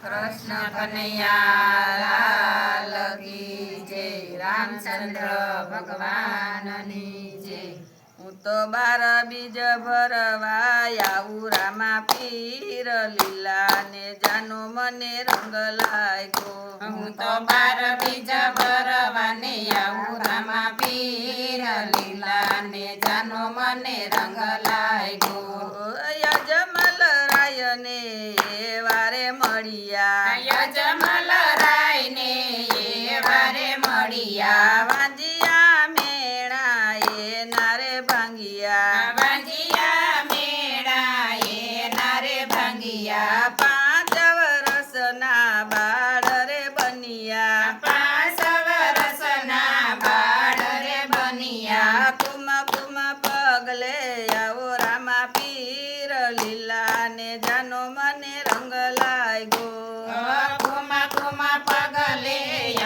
कृष्ण कन्हैया लाल की जय। रामचंद्र भगवान जय। હું તો બાર બીજ ભરવા આવું રામા પીર લીલા ને જાનો મને રંગ લાગ્યો। હું તો બાર બીજ ભરવા ને આવું રામા પીર લીલા ને જાનો મને રંગ લાગ્યો। યજમલ રાય ને એ વારે મળ્યા, યજમલ રાય ને એ વારે મળ્યા। વાંજિયા મેળા એ નારે ભાંગિયા, વાંજિયા મેળા એ નારે ભાંગિયા। 5 વર્ષના બાળ રે બનિયા, 5 વર્ષના બાળ રે બનિયા। કુમ કુમ પગલે આવો રામા પીર લીલા ને જાનો મને રંગ લાગ્યો। કુમ કુમ પગલે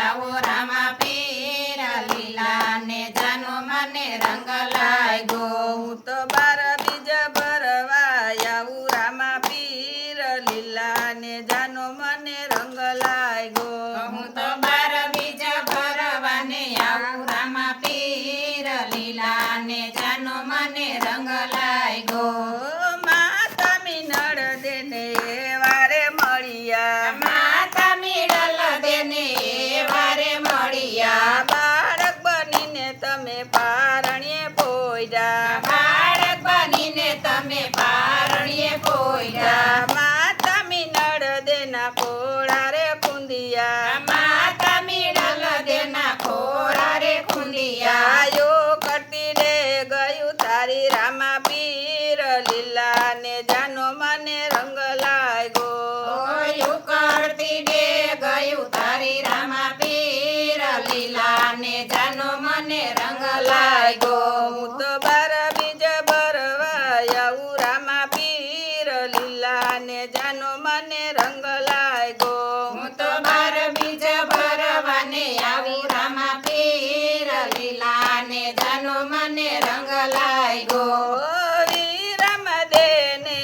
આવો રામા પીર લીલા ને જાનો મને રંગ લાગ્યો। હું તો બાર બીજ ભરવા આવું રામા પીર લીલા ને જાનો મને રંગ લાગ્યો। હું તો બાર બીજ ભરવા ને આવું રામા પીર લીલા ને જાનો મને રંગ લાગ્યો। માતા મીનળ દેને વારે મળ્યા, માતા મિડલ દેને એ વારે મળ્યા। બાળક બનીને તમે પારણીએ પોયડા, બાળક બનીને તમે પારણીએ પોયડા। માતા મીનળ દેના કોળા રે કુંદિયા, માતા મિડલ દેના ખોળા રે ખુંદિયા। આયો કરતી રે ગયું તારી રામા પીર લીલા ને જાનો મને રંગ લાગ્યો। ઓયું કરતી દે ગયું તારી રામા પીર લીલા ને જાનો મને રંગ લાગ્યો। હું તો બાર બીજ ભરવા આવું રામા પીર લીલા ને જાનો મને રંગ લાગ્યો। હું તો બાર બીજ ભરવાને આવી રામા પીર લીલા ને જાનો મને રંગ લાગ્યો। વીરમ દેને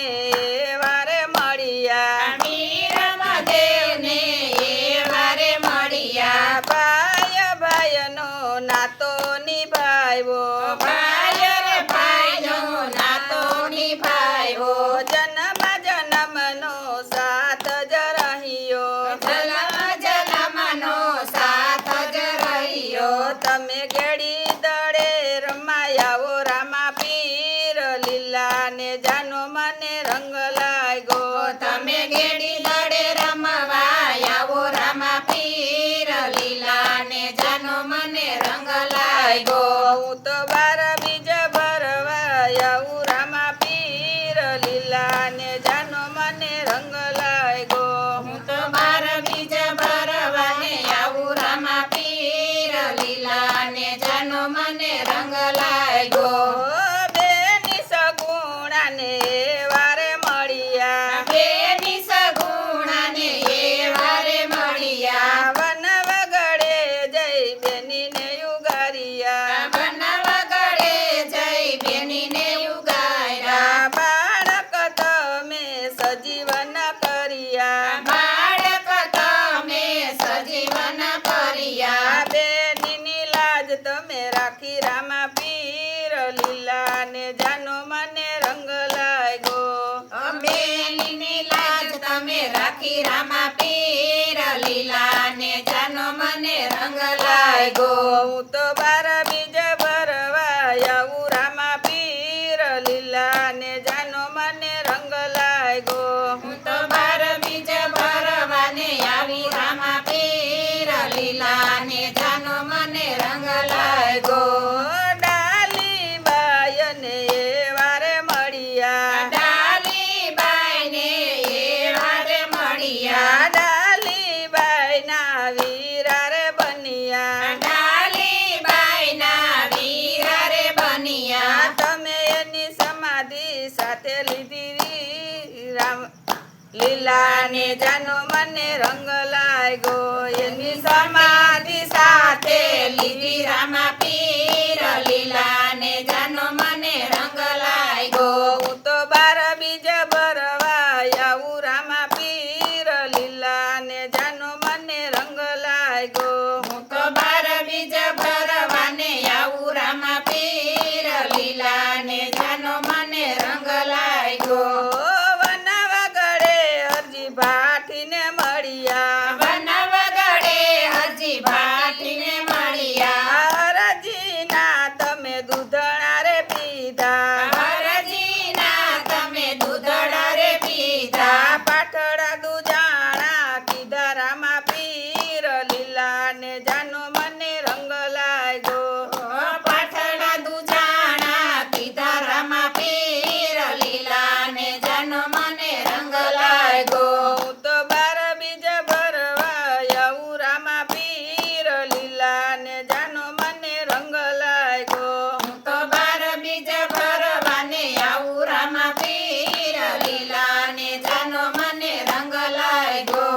વારે મળ્યા, મીરમ દેવને એ વારે મળ્યા। ભાઈ ભાઈનો નાતો નિભાવ્યો, ભાઈ રે ભાઈનો નાતો નિભાવ્યો। જન્મ જન્મનો સાથ જ રહ્યો, જલમ જલમનો સાથ જ રહ્યો। તમે ગેડી દળે રમાયાવો રામા પીર લીલા ને જાનો મને રંગ લાગ્યો। તમે ગેડી દડે રમવા આવો રામા પીર લીલા ને જાનો મને રંગ લાગ્યો। હું તો બાર બીજ ભરવા આવું રામા પીર લીલા ને જાનો મને રંગ લાગ્યો। હું તો બાર બીજ ભરવાને આવું રામા પીર લીલા ને જાનો મને રંગ લાગ્યો। બેની સગુણા ને વારે મળ્યા, બેની સગુણાને એ વારે મળ્યા। વન વગડે જઈ બેની ને યુગારિયા, બનાવ ગળે જઈ બેનીને ઉગાર્યા। બાળક તમે સજીવન કર્યા, બાળક તમે સજીવન કર્યા। બેનીની લાજ તમે રાખી રામા પીર લીલા ને જાનો મને રંગ લાગ્યો। બેનીની લાજ તમે રાખી રામા પીર લીલા ને જાનો મને રંગ લાગ્યો। હું તો બાર બીજ ભરવા આવું રામા પીર લીલા ને જાનો મને રંગ લાગ્યો। હું તો બાર બીજ ભરવાને આવી રામા પીર લીલા ને જાનો મને રંગ લાગ્યો। ડાલી બાય ને વારે મળ્યા, ડાલી બાઈને એ વારે મળ્યા। ડાલી બાઈ ના વીરા રે બનિયા, ડાલી બાઈના વીરા રે બનિયા। તમે એની સમાધિ સાથે લીધી રામ લીલા ને જાનો મને રંગ લાગ્યો। એની સમાધિ સાથે લીધી રામા પીર લીલા ને જાનો મને રંગ લાગ્યો। હું તો બાર બીજ ભરવા આવું રામા પીર લીલા ભાઠીને મળ્યા વનવગડે હરજી ભાટીને મળ્યા હરજીના તમે દૂધણા રે પીધા હરજીના તમે દૂધડા રે પીધા પાટડા દુજાણા કીધા રામા પીર લીલા ને જાનો મને રંગ લાગ્યો પાથડા દુજાણા કીધા રામા પીર લીલા ને જાનો મને રંગ લાગ્યો હું તો બાર બીજ ભરવા આવું રામા પીર લીલા ને જાનો મને રંગ લાગ્યો હું તો બાર બીજ ભરવાને આવું રામા પીર લીલા ને જાનો મને રંગ લાગ્યો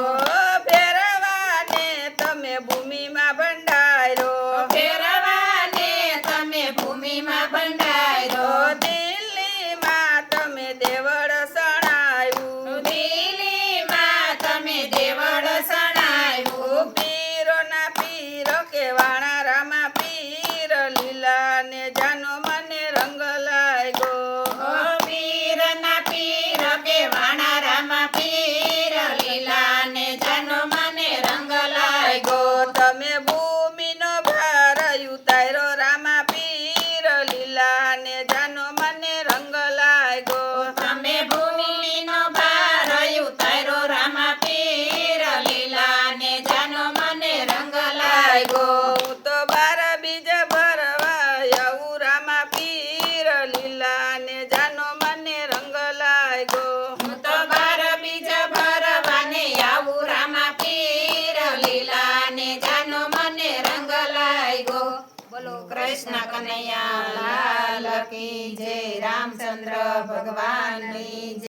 ફેરવાને તમે ભૂમિમાં ભંડાર્યો ફેરવાને તમે ભૂમિમાં બંધાયો દિલ્હીમાં તમે દેવળ સણાયું દિલ્હીમાં તમે દેવળ સણાયું પીરોના પીરો કે વાણા રામા પીર લીલા ને જાનો મને રંગ લાગ્યો પીરના પીર કે વાણા રામા પીર લીલા ને જાનો મને રંગ લાગ્યો તમે ભૂમિનો ભાર ઉતાર્યો રામા પીર લીલા ને જાનો મને રંગ લાગ્યો તમે ભૂમિનો ભાર ઉતાર્યો રામા પીર લીલા ને જાનો મને રંગ લાગ્યો હું તો બાર બીજ ભરવા આવું રામા પીર લીલા ને જાનો મને રંગ લાગ્યો હું તો બાર બીજ ભરવાને આવું રામા પીર લીલા ને જાનો મને રંગ લાગ્યો બોલો કૃષ્ણ કનૈયા લાલ કી જય રામચંદ્ર ભગવાનની જય